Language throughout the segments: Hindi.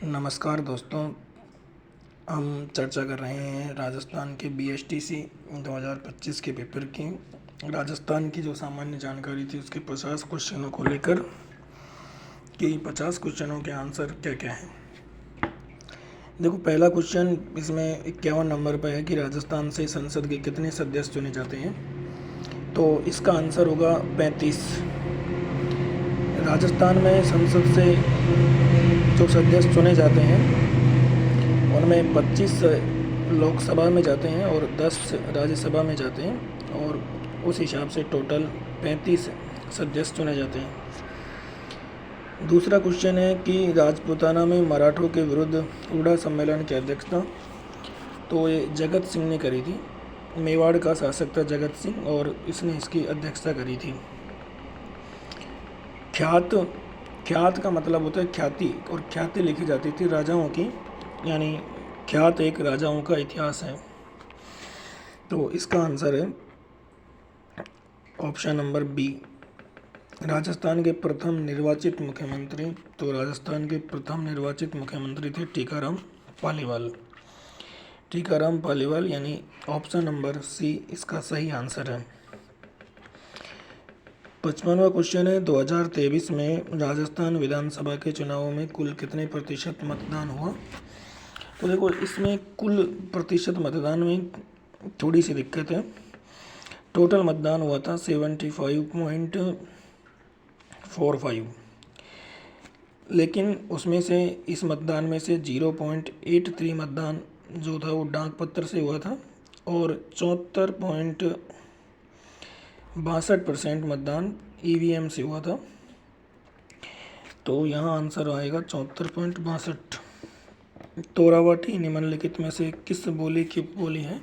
नमस्कार दोस्तों। हम चर्चा कर रहे हैं राजस्थान के बीएसटीसी 2025 के पेपर की। राजस्थान की जो सामान्य जानकारी थी उसके 50 क्वेश्चनों को लेकर कि 50 क्वेश्चनों के आंसर क्या क्या हैं। देखो, पहला क्वेश्चन इसमें 51 नंबर पर है कि राजस्थान से संसद के कितने सदस्य चुने जाते हैं। तो इसका आंसर होगा 35। राजस्थान में संसद से जो सदस्य चुने जाते हैं उनमें 25 लोकसभा में जाते हैं और 10 राज्यसभा में जाते हैं, और उस हिसाब से टोटल 35 सदस्य चुने जाते हैं। दूसरा क्वेश्चन है कि राजपूताना में मराठों के विरुद्ध उड़ा सम्मेलन की अध्यक्षता तो ये जगत सिंह ने करी थी। मेवाड़ का शासक था जगत सिंह और इसने इसकी अध्यक्षता करी थी। ख्यात का मतलब होता है ख्याति, और ख्याति लिखी जाती थी राजाओं की, यानी ख्यात एक राजाओं का इतिहास है। तो इसका आंसर है ऑप्शन नंबर बी। राजस्थान के प्रथम निर्वाचित मुख्यमंत्री, तो राजस्थान के प्रथम निर्वाचित मुख्यमंत्री थे टीकाराम पालीवाल। टीकाराम पालीवाल, यानी ऑप्शन नंबर सी इसका सही आंसर है। 55वां क्वेश्चन है 2023 में राजस्थान विधानसभा के चुनावों में कुल कितने प्रतिशत मतदान हुआ। तो देखो, इसमें कुल प्रतिशत मतदान में थोड़ी सी दिक्कत है। टोटल मतदान हुआ था 75.45, लेकिन उसमें से इस मतदान में से 0.83 मतदान जो था वो डाक पत्र से हुआ था, और 74.62% मतदान ईवीएम से हुआ था। तो यहाँ आंसर आएगा 74.62। तोरावाटी निम्नलिखित में से किस बोली की उपबोली है।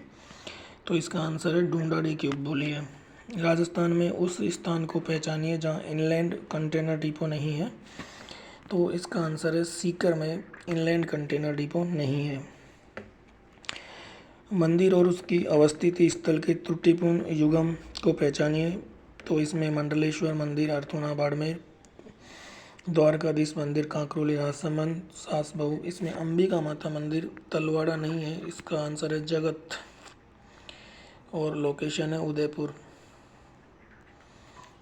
तो इसका आंसर है ढूंढाड़ी की उपबोली है। राजस्थान में उस स्थान को पहचानिए जहाँ इनलैंड कंटेनर डिपो नहीं है। तो इसका आंसर है सीकर में इनलैंड कंटेनर डिपो नहीं है। मंदिर और उसकी अवस्थिति स्थल के त्रुटिपूर्ण युगम को पहचानिए। तो इसमें मंडलेश्वर मंदिर अर्थूना बाड़मेर, द्वारकाधीश मंदिर कांकरोली राजसमंद सास बहू। इसमें अंबिका माता मंदिर तलवाड़ा नहीं है, इसका आंसर है जगत, और लोकेशन है उदयपुर,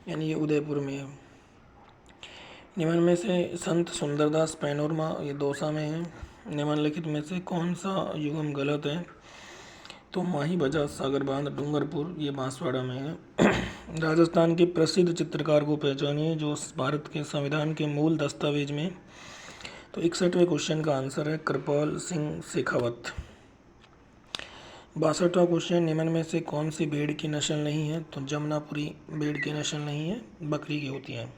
यानी ये उदयपुर में है। निम्न में से संत सुंदरदास पैनोरमा ये दौसा में है। निम्नलिखित में से कौन सा युगम गलत है। तो माही बजाज सागर बांध डूंगरपुर ये बांसवाड़ा में है। राजस्थान के प्रसिद्ध चित्रकार को पहचानिए जो भारत के संविधान के मूल दस्तावेज में। तो 61वें क्वेश्चन का आंसर है कृपाल सिंह शेखावत। 62वां क्वेश्चन निम्न में से कौन सी भेड़ की नस्ल नहीं है। तो जमुनापुरी भेड़ की नस्ल नहीं है, बकरी की होती है।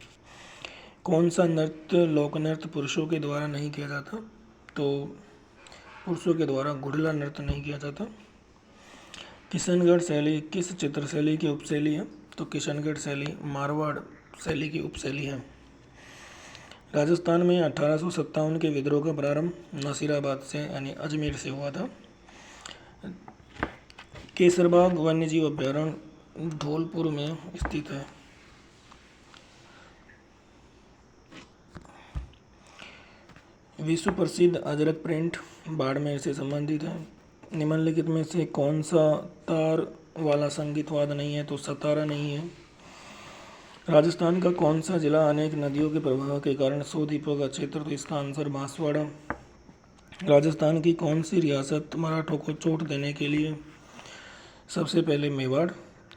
कौन सा नृत्य लोक नृत्य पुरुषों के द्वारा नहीं किया जाता। तो पुरुषों के द्वारा घुड़ला नृत्य नहीं किया जाता। किशनगढ़ शैली किस चित्र शैली की उपशैली है। तो किशनगढ़ शैली मारवाड़ शैली की उपशैली है। राजस्थान में 1857 के विद्रोह का प्रारंभ नसीराबाद से यानी अजमेर से हुआ था। केसरबाग वन्यजीव अभ्यारण्य धौलपुर में स्थित है। विश्व प्रसिद्ध अजरक प्रिंट बाड़मेर से संबंधित है। निम्नलिखित में से कौन सा तार वाला संगीत वाद्य नहीं है। तो सतारा नहीं है। राजस्थान का कौन सा जिला अनेक नदियों के प्रवाह के कारण सोदीपा का क्षेत्र। तो इसका आंसर बांसवाड़ा। राजस्थान की कौन सी रियासत मराठों को चोट देने के लिए सबसे पहले मेवाड़,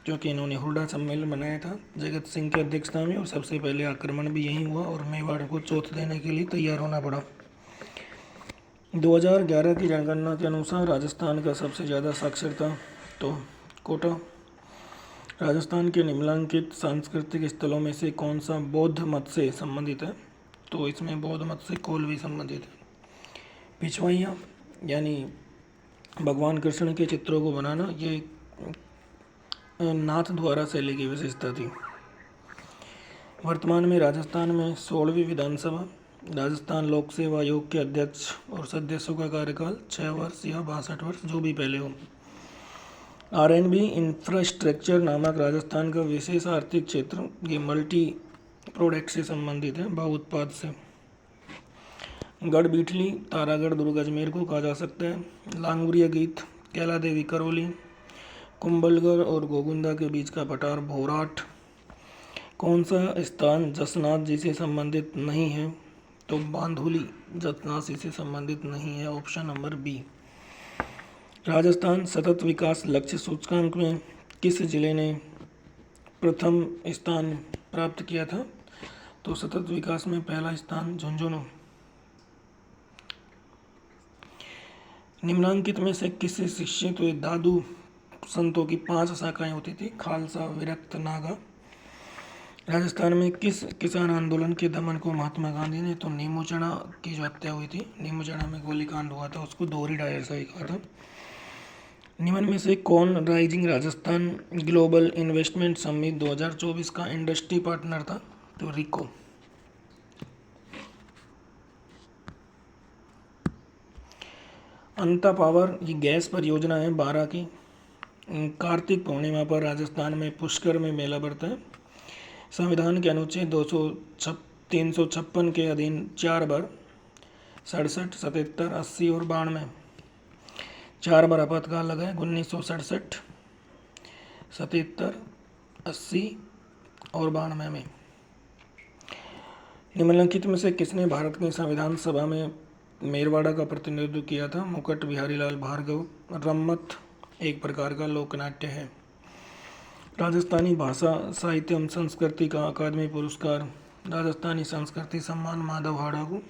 क्योंकि इन्होंने हुड्डा सम्मेलन बनाया था जगत सिंह की अध्यक्षता में, और सबसे पहले आक्रमण भी यही हुआ और मेवाड़ को चोट देने के लिए तैयार होना पड़ा। 2011 की जनगणना के अनुसार राजस्थान का सबसे ज़्यादा साक्षरता तो कोटा। राजस्थान के निम्नलिखित सांस्कृतिक स्थलों में से कौन सा बौद्ध मत से संबंधित है। तो इसमें बौद्ध मत से कोलवी संबंधित है। पिछवाइयाँ यानी भगवान कृष्ण के चित्रों को बनाना ये नाथ द्वारा शैली की विशेषता थी। वर्तमान में राजस्थान में 16वीं विधानसभा। राजस्थान लोक सेवा आयोग के अध्यक्ष और सदस्यों का कार्यकाल 6 वर्ष या 62 वर्ष, जो भी पहले हो। आरएनबी इंफ्रास्ट्रक्चर नामक राजस्थान का विशेष आर्थिक क्षेत्र ये मल्टी प्रोडक्ट से संबंधित है, बहु उत्पाद से। गढ़ बीठली, तारागढ़ दुर्ग अजमेर को कहा जा सकता है। लांगुरिया गीत, कैला देवी करौली। कुंभलगढ़ और गोगुंदा के बीच का पठार भोराट। कौन सा स्थान जसनाथ जी से संबंधित नहीं है? तो बांधुली जसनाथ जी से संबंधित नहीं है, ऑप्शन नंबर बी। राजस्थान सतत विकास लक्ष्य सूचकांक में किस जिले ने प्रथम स्थान प्राप्त किया था? तो सतत विकास में पहला स्थान झुंझुनू। निम्नांकित में से किससे शिक्षित हुए दादू संतों की 5 शाखाएं होती थी? खालसा, विरक्त, नागा। राजस्थान में किस किसान आंदोलन के दमन को महात्मा गांधी ने? तो नीमू चढ़ा की जो हत्या हुई थी, नीमू चढ़ा में गोलीकांड हुआ था, उसको दोहरी डायर सही कहा था। निम्न में से कौन rising Rajasthan global investment summit 2024 का इंडस्ट्री पार्टनर था? तो रिको। अंता पावर ये गैस परियोजना है 12 की। कार्तिक पूर्णिमा पर राजस्थान में पुष्कर में मेला बढ़ता है। संविधान के अनुच्छेद 356 के अधीन 4 बार 67, 77, 80 और 92 4 बार आपातकाल लगा है। 1967, 77, 80 और 92 में। निम्नलिखित में से किसने भारत की संविधान सभा में मेरवाड़ा का प्रतिनिधित्व किया था? मुकुट बिहारी लाल भार्गव। रम्मत एक प्रकार का लोकनाट्य है। राजस्थानी भाषा साहित्य एवं संस्कृति का अकादमी पुरस्कार राजस्थानी संस्कृति सम्मान माधव हाड़ा को।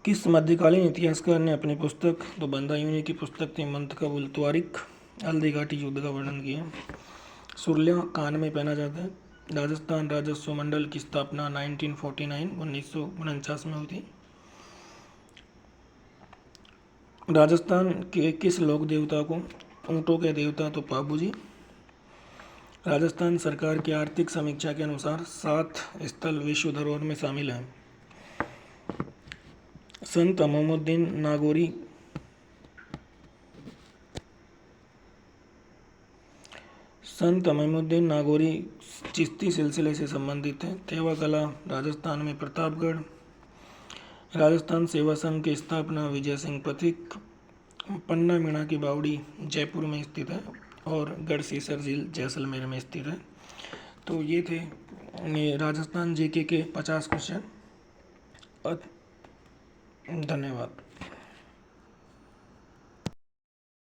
किस मध्यकालीन इतिहासकार ने अपनी पुस्तक तो बंदायूनी की पुस्तक थी मंत कबूल त्वारिख हल्दी घाटी युद्ध का वर्णन किया। सुरलिया कान में पहना जाता है। राजस्थान राजस्व मंडल की स्थापना 1949 में हुई थी। राजस्थान के किस लोक देवता को ऊँटों के देवता तो पाबूजी। राजस्थान सरकार की आर्थिक समीक्षा के अनुसार 7 स्थल विश्व धरोहर में शामिल हैं। संत अममुद्दीन नागौरी चिश्ती सिलसिले से संबंधित है। थेवा कला राजस्थान में प्रतापगढ़। राजस्थान सेवा संघ की स्थापना विजय सिंह पथिक। पन्ना मीणा की बावड़ी जयपुर में स्थित है और गढ़सीसर झील जैसलमेर में स्थित है। तो ये थे राजस्थान जीके के 50 क्वेश्चन। धन्यवाद।